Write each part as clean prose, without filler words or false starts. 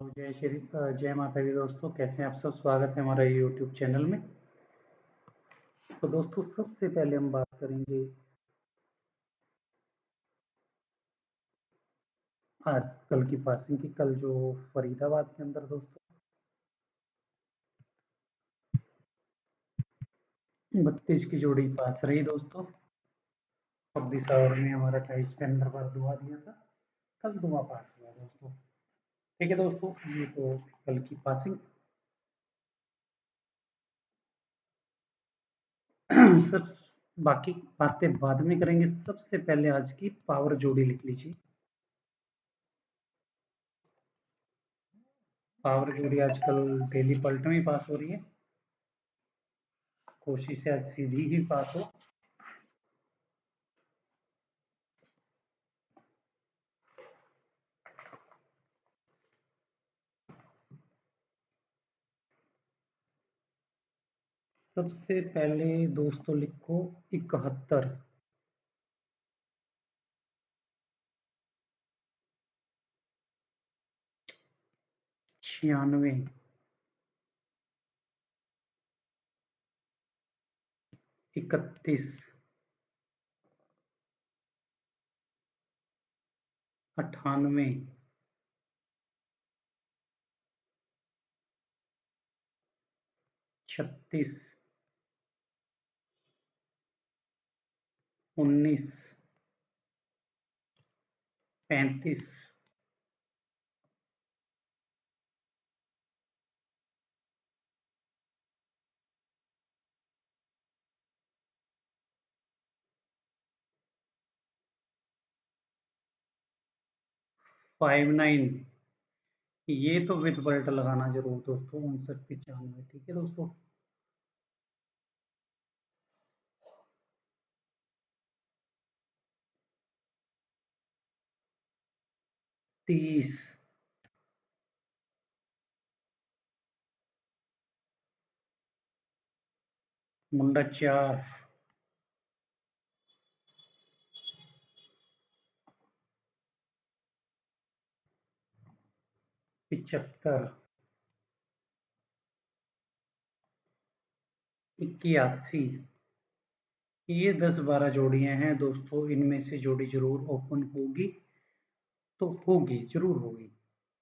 जय माता दी दोस्तों, कैसे हैं आप सब। स्वागत है हमारा यूट्यूब चैनल में। तो दोस्तों, सबसे पहले हम बात करेंगे आज कल की पासिंग की। कल जो फरीदाबाद के अंदर दोस्तों 32 की जोड़ी पास रही दोस्तों। 26 ओवर में हमारा 28 के अंदर बार दुआ दिया था, कल दुआ पास हुआ दोस्तों। ठीक है दोस्तों, ये तो कल की पासिंग। सब बाकी बातें बाद में करेंगे। सबसे पहले आज की पावर जोड़ी लिख लीजिए। पावर जोड़ी आजकल डेली पलटों में पास हो रही है। कोशिश है आज सीधी ही पास हो। सबसे पहले दोस्तों लिखो 71, 96, 31, 98, 36, 19, 35, 59। ये तो विद पलट लगाना जरूर दोस्तों। 59, 95। ठीक है दोस्तों। 30, मुंडा 4, 75, 81। ये 10-12 जोड़ियां हैं दोस्तों, इनमें से जोड़ी जरूर ओपन होगी, तो होगी, जरूर होगी।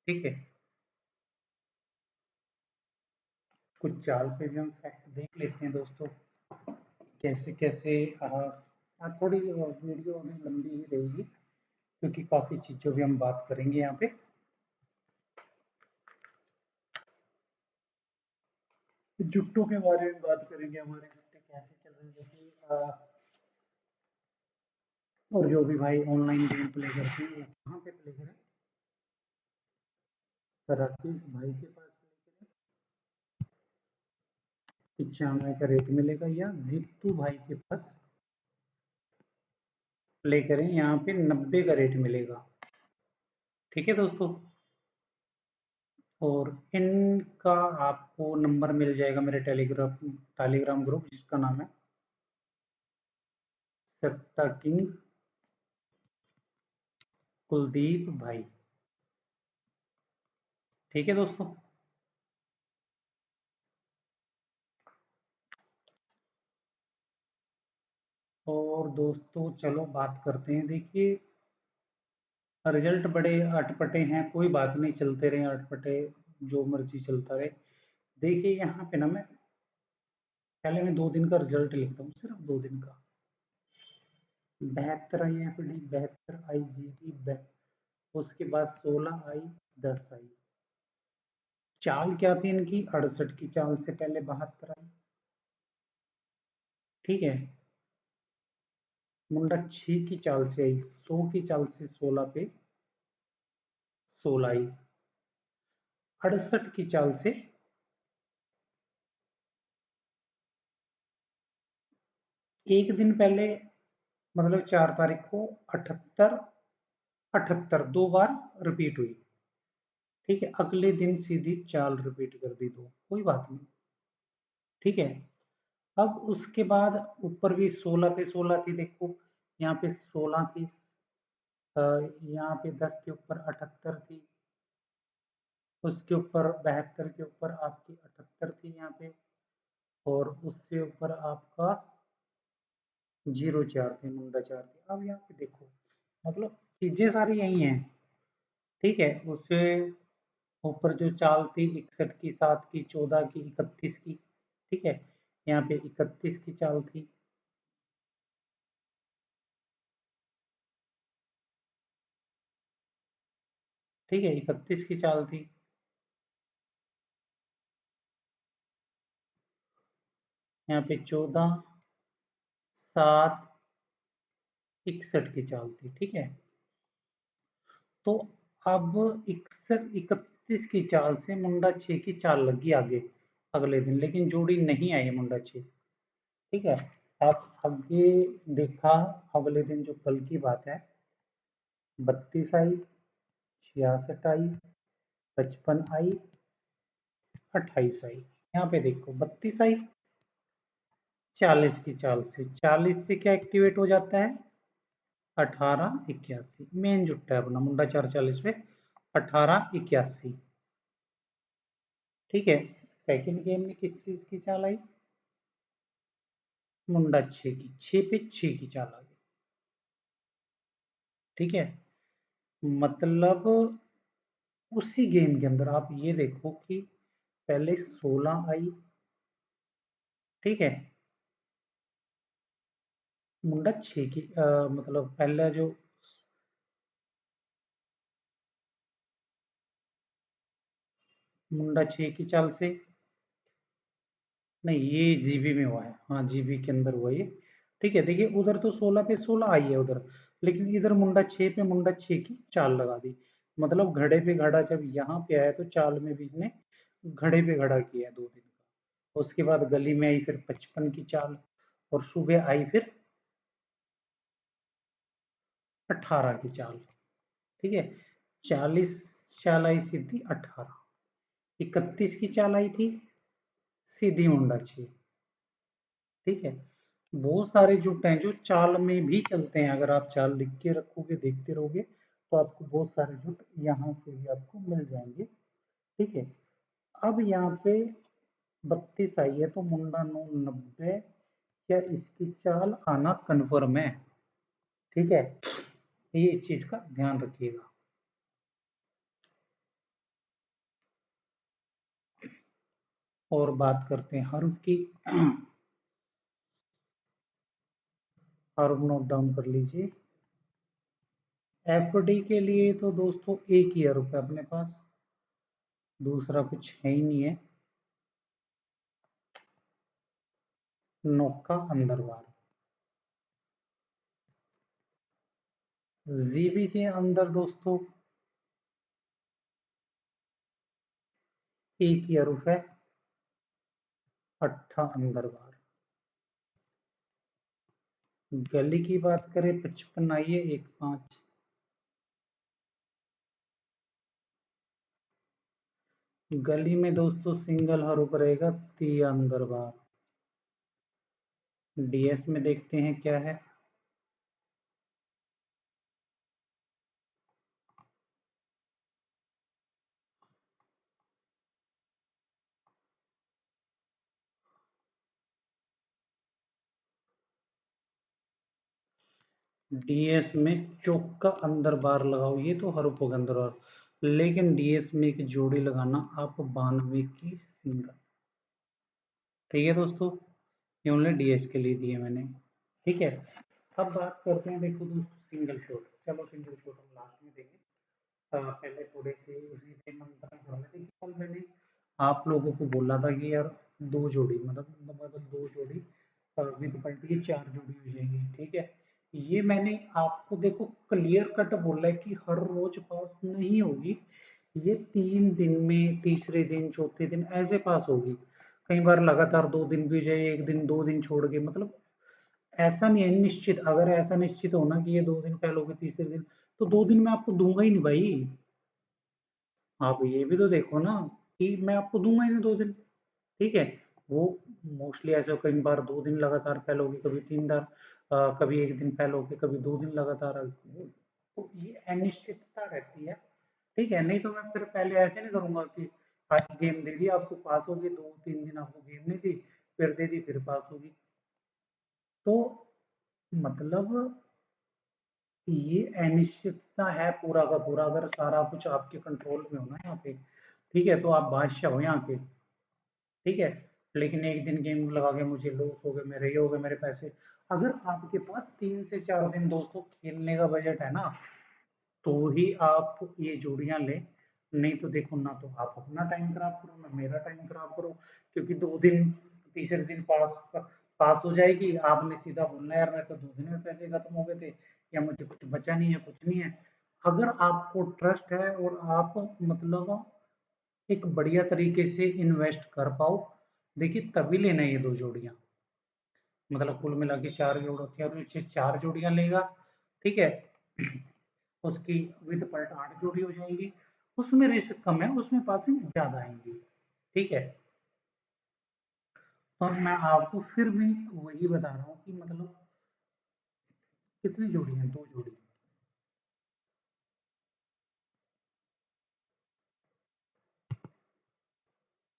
ठीक है। कुछ चाल पे भी हम फैक्ट देख लेते हैं दोस्तों, कैसे कैसे। थोड़ी वीडियो अभी लंबी ही रहेगी, क्योंकि काफ़ी चीज़ों भी हम बात करेंगे यहाँ पे। जुट्टों के बारे में बात करेंगे, हमारे जुट्टे कैसे चल रहे हैं देखिए। और जो भी भाई ऑनलाइन गेम प्ले करते हैं वो कहाँ पे प्ले करें। राकेश भाई के पास प्ले करें, 95 का रेट मिलेगा, या जीतू भाई के पास प्ले करें, यहाँ पे 90 का रेट मिलेगा। ठीक है दोस्तों। और इनका आपको नंबर मिल जाएगा मेरे टेलीग्राम ग्रुप, जिसका नाम है सट्टा किंग कुलदीप भाई। ठीक है दोस्तों। और दोस्तों चलो बात करते हैं। देखिए, रिजल्ट बड़े अटपटे हैं, कोई बात नहीं, चलते रहे अटपटे, जो मर्जी चलता रहे। देखिए यहाँ पे ना, मैं पहले मैं 2 दिन का रिजल्ट लिखता हूँ, सिर्फ 2 दिन का। 72 आई एफडी, 72 आई जीबी, उसके बाद 16 आई, 10 आई। चाल क्या थी इनकी, 68 की चाल से पहले 72 आई। ठीक है। मुंडा 6 की चाल से आई, 100 की चाल से 16 पे 16 आई। 68 की चाल से एक दिन पहले, मतलब 4 तारीख को 78, 78 दो बार रिपीट हुई। ठीक है। अगले दिन सीधी चाल रिपीट कर दी, दो, कोई बात नहीं। ठीक है। अब उसके बाद ऊपर भी 16 पे 16 थी देखो, यहाँ पे 16 थी, यहाँ पे 10 के ऊपर 78 थी, उसके ऊपर 72 के ऊपर आपकी 78 थी यहाँ पे, और उससे ऊपर आपका 04 थी, मुंडा 4 थी। अब यहाँ पे देखो मतलब चीजें सारी यही हैं, ठीक है। उससे ऊपर जो चाल थी 61 की, 7 की, 14 की, 31 की, ठीक है। यहाँ पे 31 की चाल थी, ठीक है, 31 की चाल थी। यहाँ पे 14, 7, 61 की चाल थी, ठीक है। तो अब 61, 31 की चाल से मुंडा 6 की चाल लगी आगे अगले दिन, लेकिन जोड़ी नहीं आई मुंडा 6, ठीक है। अब आगे देखा, अगले दिन जो कल की बात है, 32 आई, 66 आई, 55 आई, 28 आई। यहाँ पे देखो 32 आई, 40 की चाल से, 40 से क्या एक्टिवेट हो जाता है, 1881, मेन जुट्टा है अपना मुंडा 440 पे 1881, ठीक है। सेकंड गेम में किस चीज की चाल आई, मुंडा 6 की, 6 पे 6 की चाल आ गई, ठीक है। मतलब उसी गेम के अंदर आप ये देखो कि पहले 16 आई, ठीक है, मुंडा 6 की, मतलब पहला जो मुंडा 6 की चाल से, नहीं ये जीबी में हुआ है, हाँ जीबी के अंदर हुआ ये, ठीक है। देखिए उधर तो 16 पे 16 आई है उधर, लेकिन इधर मुंडा 6 पे मुंडा 6 की चाल लगा दी। मतलब घड़े पे घड़ा जब यहाँ पे आया तो चाल में भी इसने घड़े पे घड़ा किया 2 दिन का। उसके बाद गली में आई फिर 55 की चाल, और सुबह आई फिर 18 की चाल, ठीक है। 40 चाल आई सीधी 18, 31 की चाल आई थी सीधी मुंडा 6, ठीक है। बहुत सारे जुट हैं जो चाल में भी चलते हैं, अगर आप चाल लिख के रखोगे देखते रहोगे तो आपको बहुत सारे जुट यहाँ से भी आपको मिल जाएंगे, ठीक है। अब यहाँ पे 32 आई है तो मुंडा 9, 90, क्या इसकी चाल आना कन्फर्म है, ठीक है। ये इस चीज का ध्यान रखिएगा। और बात करते हैं हरूफ की। हरूफ नोट डाउन कर लीजिए। एफडी के लिए तो दोस्तों एक ही हरूफ है अपने पास, दूसरा कुछ है ही नहीं है। नोक का अंदर बार, जीबी के अंदर दोस्तों एक ही हरूफ है, अट्ठा अंदर बार। गली की बात करें 55 आई है, 15, गली में दोस्तों सिंगल हरूफ रहेगा, ती अंदर बार। डीएस में देखते हैं क्या है, डीएस में चौका अंदर बार लगाओ, ये तो हरूफ होगा अंदर बार, लेकिन डीएस में एक जोड़ी लगाना आप 92 की सिंगल, ठीक है दोस्तों। ये ओनली डीएस के लिए दिए मैंने, ठीक है। अब बात करते हैं देखो दोस्तों सिंगल शॉट, चलो सिंगल शॉट हम लास्ट में देंगे। पहले थोड़े से उसी पे मंत्र पढ़ लेते हैं। कल मैंने आप लोगों को बोला था कि यार दो जोड़ी, मतलब दो जोड़ी विद पलटी की 4 जोड़ी हो जाएंगी, ठीक है। ये मैंने आपको देखो क्लियर कट बोला है कि हर रोज पास नहीं होगी, ये 3 दिन में, तीसरे दिन, चौथे दिन ऐसे पास होगी। कई बार लगातार 2 दिन भी हो जाए, एक दिन 2 दिन छोड़ के, मतलब ऐसा नहीं है निश्चित। अगर ऐसा निश्चित हो ना कि ये 2 दिन फैलोगे तीसरे दिन, तो 2 दिन में आपको दूंगा ही नहीं भाई। आप ये भी तो देखो ना कि मैं आपको दूंगा ही नहीं 2 दिन, ठीक है। वो मोस्टली ऐसे कई बार 2 दिन लगातार फैलोगे, कभी 3 दिन, कभी एक दिन फैलोगे, कभी 2 दिन लगातार, तो ये अनिश्चितता रहती है, ठीक है, नहीं तो मैं फिर पहले ऐसे नहीं करूंगा कि आज गेम दे दी आपको, पास होगी, 2-3 दिन आपको गेम नहीं दी, फिर दे दी, फिर पास होगी। तो मतलब ये अनिश्चितता है पूरा का पूरा, अगर सारा कुछ आपके कंट्रोल में हो ना यहाँ पे, ठीक है, तो आप बादशाह हो यहाँ के। ठीक है, लेकिन एक दिन गेम लगा के मुझे लॉस हो गए, मेरे ये हो गए, मेरे पैसे। अगर आपके पास 3 से 4 दिन दोस्तों खेलने का बजट है ना, तो ही आप ये जोड़ियां लें। नहीं तो देखो ना, तो आप अपना टाइम खराब करो ना मेरा टाइम खराब करो, क्योंकि 2 दिन, तीसरे दिन पास हो जाएगी, आपने सीधा बोलना यार मेरे तो 2 दिन में पैसे खत्म हो गए थे, या मुझे कुछ बचा नहीं है, कुछ नहीं है। अगर आपको ट्रस्ट है और आप मतलब एक बढ़िया तरीके से इन्वेस्ट कर पाओ, देखिए तभी लेना ये 2 जोड़ियां। मतलब कुल मिला के 4 जोड़ियां लेगा। ठीक है, उसकी विद पलट 8 जोड़ी हो जाएगी। उसमें रिस्क कम है, उसमें पासिंग ज्यादा आएंगी। ठीक है, तो मैं आपको फिर भी वही बता रहा हूँ कि मतलब कितनी जोड़ी है, 2 जोड़ी।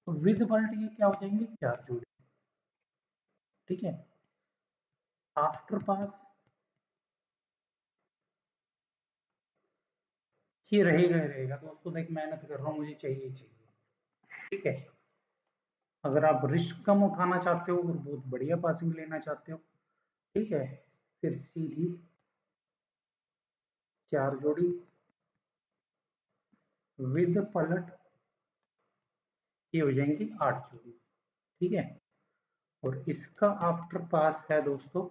तो विद पलट ये क्या हो जाएंगे, 4 जोड़ी। ठीक है, आफ्टर पास ये रहेगा ही रहेगा दोस्तों, देख मेहनत कर रहा हूँ, मुझे चाहिए ही चाहिए। ठीक है, अगर आप रिस्क कम उठाना चाहते हो और बहुत बढ़िया पासिंग लेना चाहते हो, ठीक है, फिर सीधी 4 जोड़ी विद पलट ये हो जाएंगी 8 जोड़ी। ठीक है, और इसका आफ्टर पास है दोस्तों,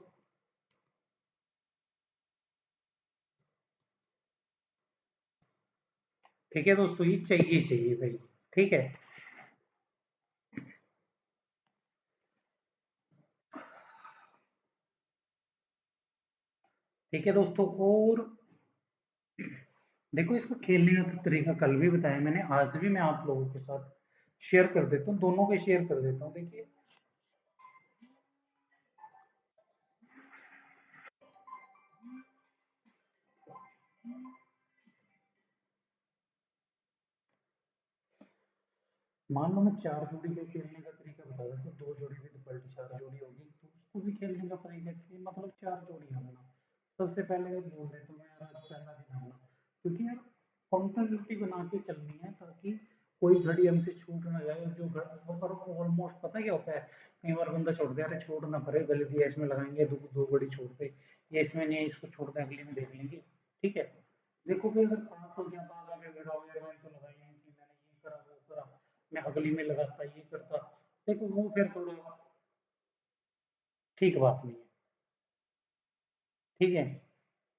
ठीक है दोस्तों, ये चाहिए चाहिए भाई। ठीक है, ठीक है दोस्तों, और देखो इसको खेलने का तरीका कल भी बताया मैंने, आज भी मैं आप लोगों के साथ शेयर कर देता हूँ, दोनों के शेयर कर देता हूँ। देखिए मान लो मैं 4 जोड़ी के खेलने का तरीका बता देता हूँ, 2 जोड़ी विद पलटी 4 जोड़ी होगी, तो उसको भी खेलने का तरीका चाहिए, मतलब 4 जोड़ी होना। सबसे पहले मैं बोल देता हूँ मैं यार आज पहला दिन आऊंगा, क्योंकि यार काउंटेबिलिटी बना के चलनी है, ताकि कोई घड़ी हमसे छूट ना जाए। जो पर ऑलमोस्ट पता क्या होता है, कई बार बंदा छोड़ दे, अरे छोड़ ना पड़े, गलत दिया इसमें लगाएंगे, 2 घड़ी छोड़ दे, ये इसमें नहीं है, इसको छोड़ दे, अगले में देख लेंगे। ठीक है, देखो कि अगर पास हो गया, पास आगे बेटा हो यार, मैंने तो लगाई है कि मैंने ये करा वो करा, मैं अगली में लगाता ये करता, देखो वो फिर थोड़ा ठीक बात नहीं है। ठीक है,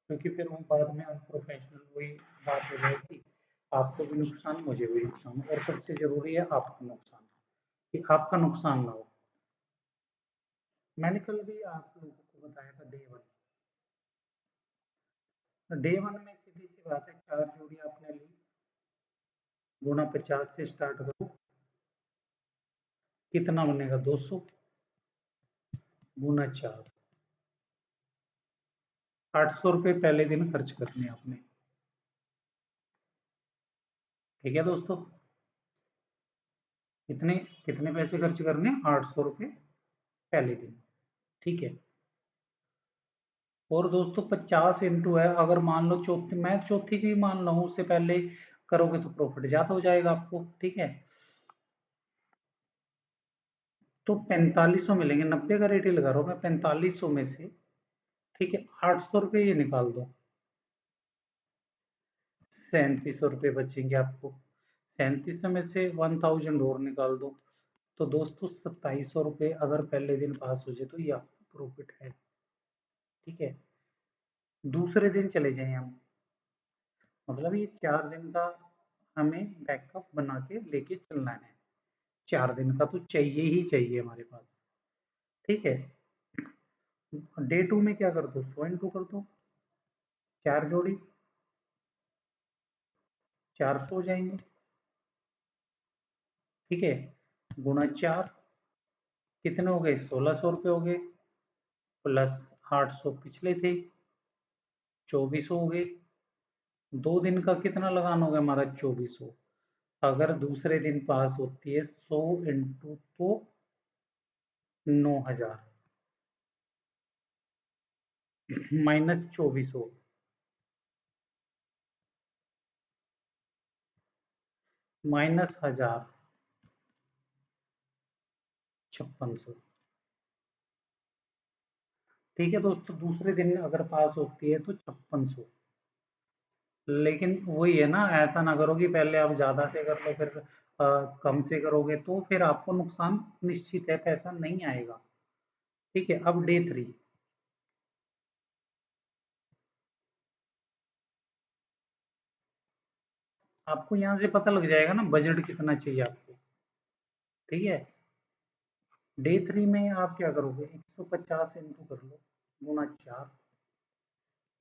क्योंकि फिर वो बाद में अनप्रोफेशनल वही बात हो जाएगी, आपको भी नुकसान, मुझे भी नुकसान, और सबसे जरूरी है आपका नुकसान, कि आपका नुकसान ना हो। मैंने कल भी आप लोगों को बताया था डे 1 में सीधी सी बात है, 4 जोड़ी आपने ली, गुणा 50 से स्टार्ट करो, कितना बनेगा, 200, गुना 4, 800 रुपये पहले दिन खर्च करने आपने। ठीक है दोस्तों, कितने कितने पैसे खर्च करने, 800 रुपये पहले दिन। ठीक है, और दोस्तों 50 इंटू है, अगर मान लो चौथी, मैं चौथी की मान लो उससे पहले करोगे तो प्रॉफिट ज्यादा हो जाएगा आपको। ठीक है, तो 4500 मिलेंगे, 90 का रेट ही लगा रहा हूँ मैं, 4500 में से, ठीक है, 800 रुपये ये निकाल दो, 3700 रुपये बचेंगे आपको। 3700 में से 1000 और निकाल दो, तो दोस्तों 2700 रुपये अगर पहले दिन पास हो जाए तो ये आपको प्रॉफिट है। ठीक है, दूसरे दिन चले जाएं हम, मतलब ये 4 दिन का हमें बैकअप बना के लेके चलना है, 4 दिन का तो चाहिए ही चाहिए हमारे पास। ठीक है, डे 2 में क्या कर दो, 100 इंटू कर दो, 4 जोड़ी 400 हो जाएंगे। ठीक है, गुणा 4, कितने हो गए, 1600 रुपये हो गए, प्लस 800 पिछले थे, 2400 हो गए, 2 दिन का कितना लगान होगा हमारा 2400। अगर दूसरे दिन पास होती है 100 इंटू तो 9000 माइनस 2400 माइनस 1000 5600। ठीक है दोस्तों, दूसरे दिन अगर पास होती है तो 5600। लेकिन वही है ना, ऐसा ना करो कि पहले आप ज्यादा से कर लो फिर कम से करोगे तो फिर आपको नुकसान निश्चित है, पैसा नहीं आएगा। ठीक है, अब डे 3। आपको यहाँ से पता लग जाएगा ना बजट कितना चाहिए आपको। ठीक है, डे 3 में आप क्या करोगे, 150 इंटू कर लो गुना 4।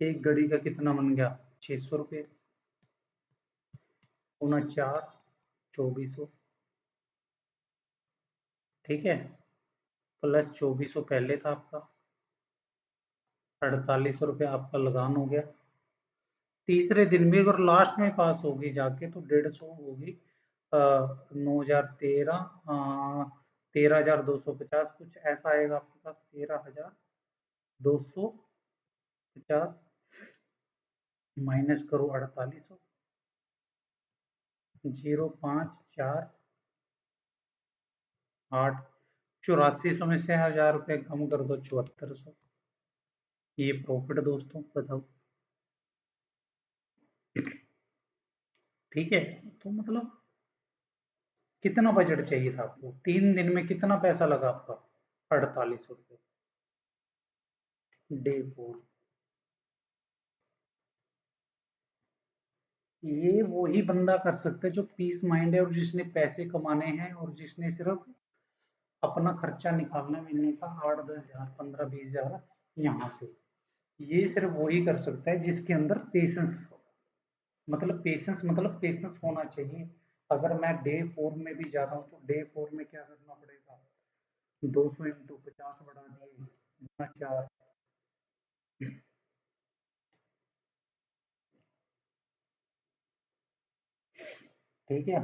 एक घड़ी का कितना बन गया, 600 रुपये, गुना 4 2400। ठीक है, प्लस 2400 पहले था आपका, 4800 रुपये आपका लगान हो गया। तीसरे दिन भी अगर लास्ट में पास होगी जाके तो 150 होगी, 9013, 13,250 कुछ ऐसा आएगा आपके पास, 13,250 माइनस करो 4800, 0548, 8400 में से 1000 रुपये कम कर दो, 7400। ये प्रॉफिट दोस्तों, बताओ। ठीक है, तो मतलब कितना बजट चाहिए था आपको, 3 दिन में कितना पैसा लगा आपका, 4800 रुपये। डे 4। ये वही बंदा कर सकता है जो पीस माइंड है और जिसने पैसे कमाने हैं और जिसने सिर्फ अपना खर्चा निकालना महीने का 8-10 हजार, 15-20 हजार यहाँ से। ये सिर्फ वही कर सकता है जिसके अंदर पेशेंस, मतलब पेशेंस होना चाहिए। अगर मैं डे 4 में भी जा रहा हूँ तो डे 4 में क्या करना पड़ेगा, 200 इंटू 50 बढ़ा दिए गुना 4। ठीक है,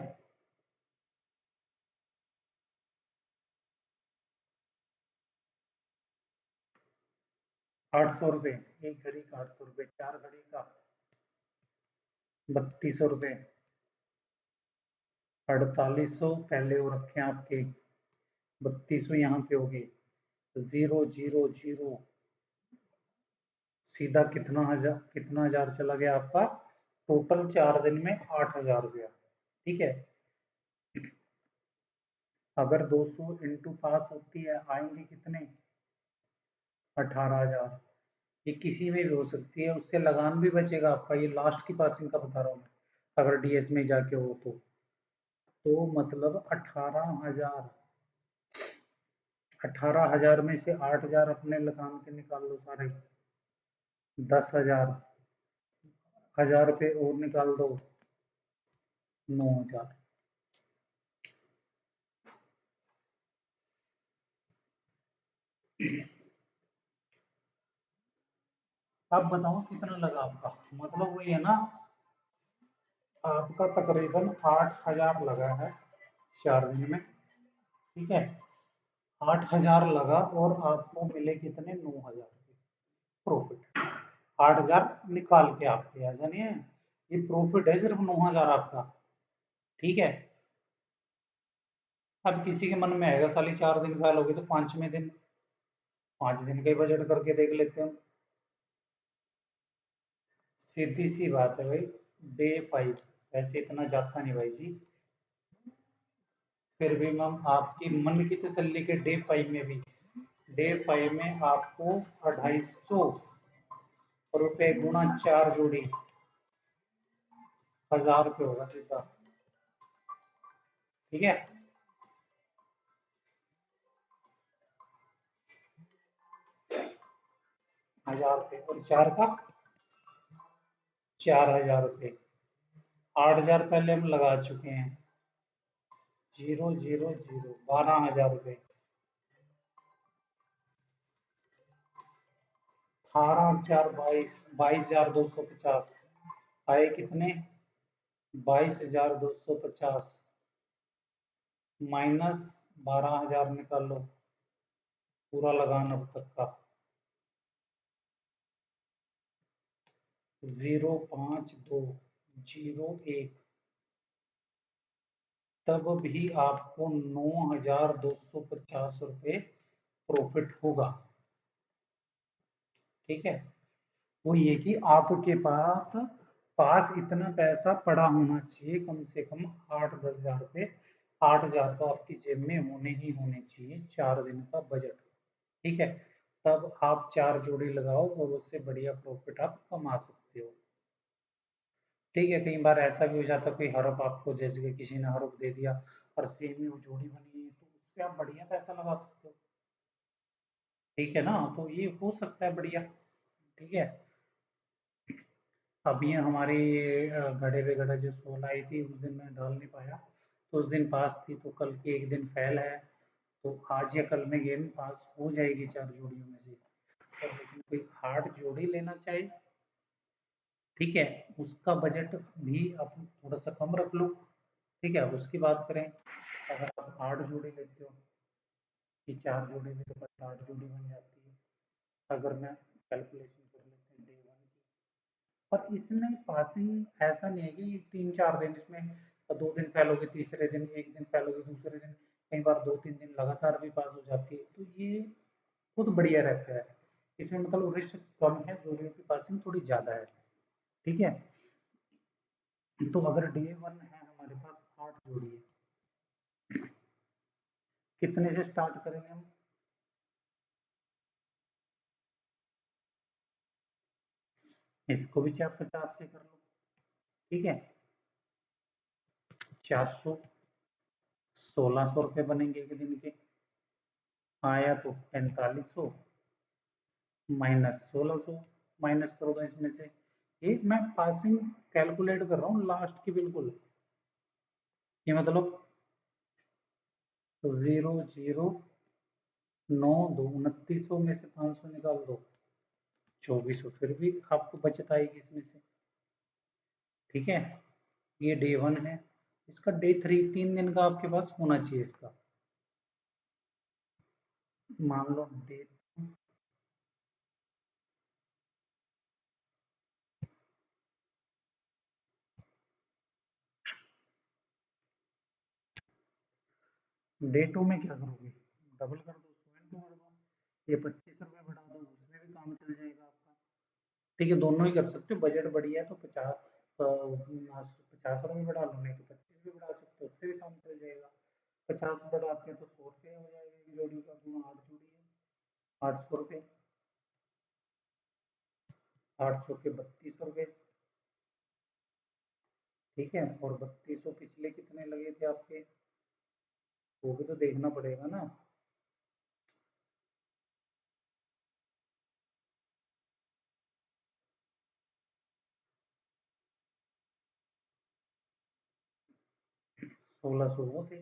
800 रुपये, एक घड़ी का 800 रुपये, 4 घड़ी का 3200 रुपये, 4800 पहले वो रखे आपके, 3200 यहाँ पे हो गए, 000, सीधा कितना हजार चला गया आपका, टोटल 4 दिन में 8000 रुपया। ठीक है, अगर 200 इंटू पास होती है आएंगे कितने, 18 हजार। ये किसी में भी हो सकती है, उससे लगान भी बचेगा आपका, ये लास्ट की पासिंग का बता रहा हूँ मैं, अगर डीएस में जाके हो तो मतलब 18 हजार। 18 हजार में से 8 हजार अपने लगान के निकाल लो सारे, 10 हजार, 1000 रुपये और निकाल दो, 9 हजार। अब बताओ कितना लगा आपका, मतलब वही है ना, आपका तकरीबन 8 हजार लगा है 4 दिन में। ठीक है, 8 हजार लगा और आपको मिले कितने, 9 हजार प्रॉफिट। 8 हजार निकाल के आपके, ऐसा नहीं है, ये प्रॉफिट है सिर्फ 9 हजार आपका। ठीक है, अब किसी के मन में आएगा साली 4 दिन का लोगे तो पांचवें दिन 5 दिन का ही बजट करके देख लेते हैं। सीधी सी बात है भाई, डे 5 वैसे इतना जाता नहीं भाई जी, फिर भी मैम आपकी मन की तसल्ली के डे 5 में आपको 250 रुपये गुना 4 जोड़ी 1000 रुपये होगा सीधा। ठीक है, 1000 रुपये और 4 का 4000 रुपये, 8000 पहले हम लगा चुके हैं, 000, 12 हजार रुपये, 18 और 4 22, 22,250, आए कितने 22,250 माइनस 12,000 निकाल लो पूरा लगान अब तक का 0,5201 तब भी आपको 9,250 रुपये प्रॉफिट होगा। ठीक है, वो ये कि आपके पास इतना पैसा पड़ा होना चाहिए, कम से कम 8-10 हजार रुपये। 8 हजार तो आपकी जेब में होने ही होने चाहिए 4 दिन का बजट। ठीक है, तब आप 4 जोड़ी लगाओ और उससे बढ़िया प्रॉफिट आप कमा सकते हो। ठीक है, कई बार ऐसा भी हो जाता है कोई हड़प आपको जैसे कि किसी ने हड़प दे दिया और सेम ही वो जोड़ी बनी है तो उस पर आप बढ़िया पैसा लगा सकते हो। ठीक है ना, तो ये हो सकता है बढ़िया। ठीक है, अब ये हमारी घड़े पे घड़ा जो 16 आई थी उस दिन मैं डाल नहीं पाया, तो उस दिन पास थी तो कल की एक दिन फेल है, तो आज या कल में गेम पास हो जाएगी 4 जोड़ियों में से। और लेकिन कोई 8 जोड़ी लेना चाहे, ठीक है, उसका बजट भी आप थोड़ा सा कम रख लो। ठीक है, अब उसकी बात करें, अगर आप 8 जोड़ी लेते हो कि 4 जोड़ी में तो 8 जोड़ी बन जाती है, अगर मैं कैलकुलेशन कर लेते हैं डे 1 की। और इसमें पासिंग ऐसा नहीं है कि 3-4 दिन इसमें 2 दिन फेल होगी, तीसरे दिन एक दिन फेल होगी, दूसरे दिन कई बार 2-3 दिन लगातार भी पास हो जाती है, तो ये खुद बढ़िया रहता है। इसमें मतलब रिस्क कम है, जोड़ियों की पासिंग थोड़ी ज़्यादा है। ठीक है, तो अगर डे 1 है हमारे पास 8 जोड़ी है, कितने से स्टार्ट करेंगे हम? इसको भी 450 से कर लो। ठीक है, 400, 1,600 रुपये बनेंगे एक दिन के। आया तो 4500 माइनस 1,600, माइनस करो तो इसमें से ये मैं पासिंग कैलकुलेट कर रहा हूँ लास्ट की बिल्कुल। ये मतलब 0,092 में से 500 निकाल दो, 2400, फिर भी आपको बचत आएगी इसमें से। ठीक है, ये डे 1 है। इसका डे 3 3 दिन का आपके पास होना चाहिए इसका। मान लो डे डे 2 में क्या करोगे? डबल कर दो, 100 कर दो, ये 25 रुपये बढ़ा दो, उसमें भी काम चल जाएगा आपका। ठीक है, दोनों ही कर सकते हो, बजट बढ़िया है तो 50 रुपये बढ़ा लो, नहीं तो 25 भी बढ़ा सकते हो, उससे भी काम चल जाएगा। 50 बढ़ाते हैं तो 100 रुपये हो जाएगा एक जोड़ी का, गुना 8 जोड़ी है, 800 रुपये, 800 के 32 रुपये। ठीक है, और 3200 पिछले कितने लगे थे आपके, वो भी तो देखना पड़ेगा ना। 1,600 वो थे,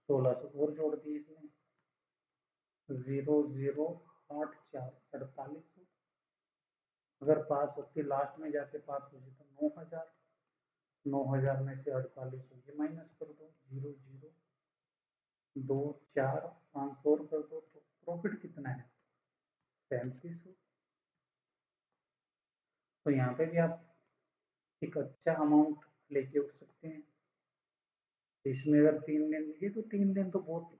1,600 और जोड़ दिए इसमें, 0,084 4800। अगर पास होती लास्ट में जाके पास हो जाए तो 9,000, 9,000 में से 4800 ये माइनस कर दो, 0,024 500 और कर दो, तो प्रॉफिट कितना है? 3700। तो यहाँ पे भी आप एक अच्छा अमाउंट लेके उठ सकते हैं। इसमें अगर 3 दिन लिए तो 3 दिन तो बहुत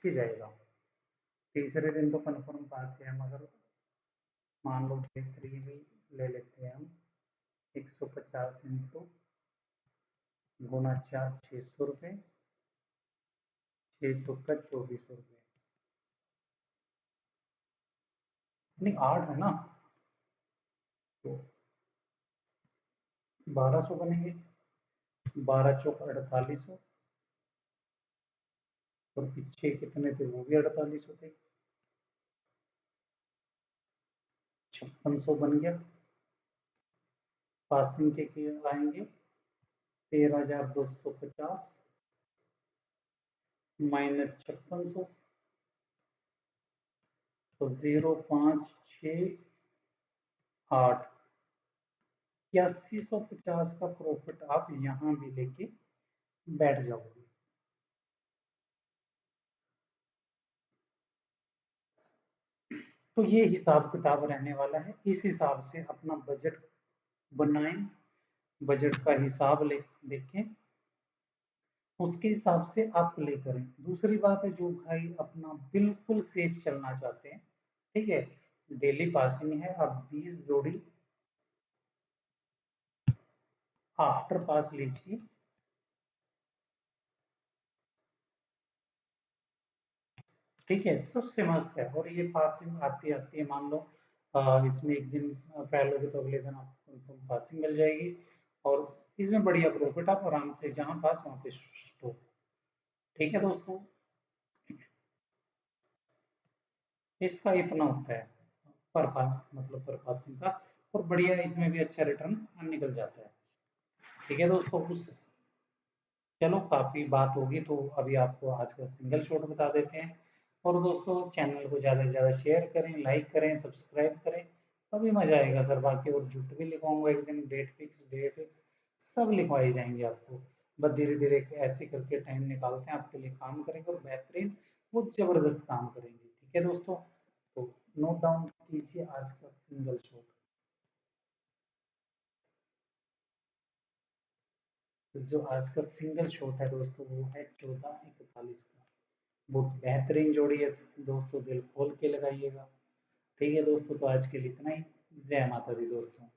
खिंच जाएगा, तीसरे दिन तो कन्फर्म पास है हम। अगर मान लो डे 3 भी ले लेते हैं हम, 150 इंटू गुना 4 600 रुपये, 6 चौका 2400 रुपये, नहीं 8 है ना, तो 1200 बनेंगे, 12 चौक 4800, और पीछे कितने थे वो भी 4800 थे, 5600 बन गया। पासिंग के आएंगे 13,250 माइनस 5600, तो 0,568 8150 का प्रॉफिट आप यहाँ भी लेके बैठ जाओगे। तो ये हिसाब किताब रहने वाला है, इस हिसाब से अपना बजट बनाएं, बजट का हिसाब ले देखें, उसके हिसाब से आप प्ले करें। दूसरी बात है, जो भाई अपना बिल्कुल सेफ चलना चाहते हैं, ठीक है, डेली पासिंग है, आप 20 जोड़ी आफ्टर पास लीजिए। ठीक है, सबसे मस्त है। और ये पासिंग आती आती है, मान लो इसमें एक दिन पहले तो अगले दिन आपको पासिंग मिल जाएगी, और इसमें बढ़िया प्रॉफिट, आप आराम से जहां पास वहां पे स्टॉप। ठीक है दोस्तों, इसका इतना होता है पर पास, मतलब पर पासिंग का, और बढ़िया इसमें भी अच्छा रिटर्न निकल जाता है। ठीक है दोस्तों, उस चलो काफी बात होगी, तो अभी आपको आज का सिंगल शॉट बता देते हैं। और दोस्तों चैनल को ज़्यादा से ज़्यादा शेयर करें, लाइक करें, सब्सक्राइब करें, तभी मजा आएगा सर। बाकी और झूठ भी लिखवाऊंगा एक दिन, डेट फिक्स सब लिखवाई जाएंगे आपको। बस धीरे धीरे ऐसे करके टाइम निकालते हैं, आपके लिए काम करेंगे, और बेहतरीन वो जबरदस्त काम करेंगे। ठीक है दोस्तों, तो नोट डाउन कीजिए आज का सिंगल शॉट। जो आज का सिंगल शॉट है दोस्तों, वो है 1441 का। बहुत बेहतरीन जोड़ी है दोस्तों, दिल खोल के लगाइएगा। ठीक है दोस्तों, तो आज के लिए इतना ही। जय माता दी दोस्तों।